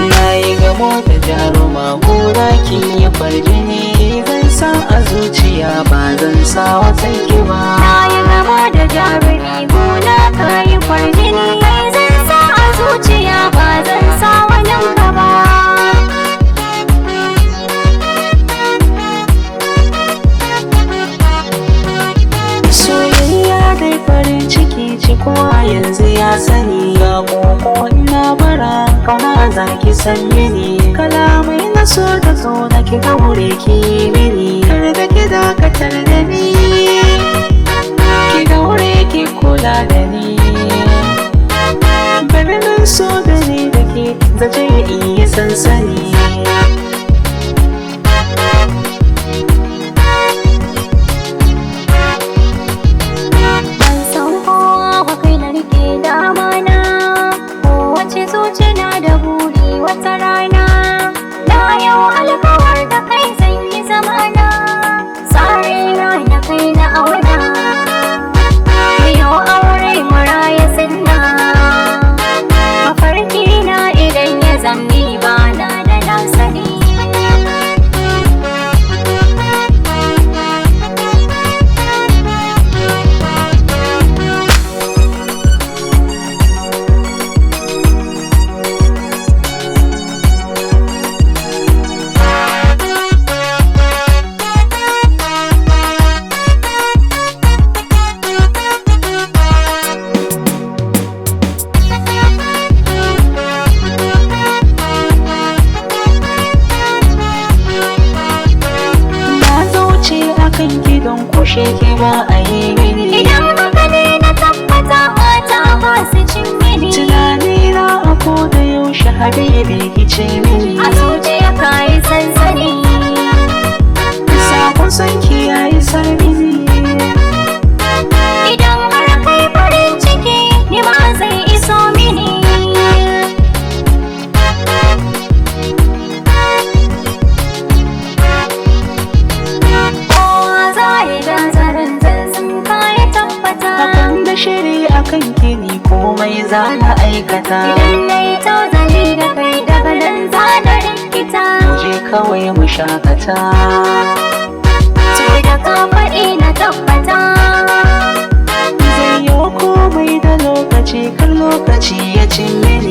Nayi gamo da jaruma gora ki yi farjini zan sa a zuciya ba zan sa watan ki ba. Nayi gamo da jarumi gona ka yi farjini zan sa a zuciya ba zan sa wanin ka ba. Soyayya dai farin ciki cikuwa yanzu ya sani, ga koko ina bara kauna za ki san mini, kalamai na so da zo na ki gaure ki mini, kar da ki dakatar da ni, ki gaure ki kula da ni, birnin so da ni da ke zaje iya sansani. Da buri wata rana na yau alkawar da kai zan yi zamana, tsare na kai na auna yau aure muraya sunna, mafarki na idan ya zambi ba na da nasani. Gidan kushe ki ba a yi mini, idan haka ne na tabbata mata ba su cin mini, tunani na a koda yaushe habibi ki ce mini, a zuciya ka yi sansani, sakon san ki yayi sarmini, idan har kai farin ciki ni ma zai iso mini. Shiri akan kini komai za na aikata, idan na yi tozali da kai daga nan za na rikita, je kawai mu shakata, to da ka faɗi na tabbata, zai yi komai da lokaci kan lokaci ya cinye ni.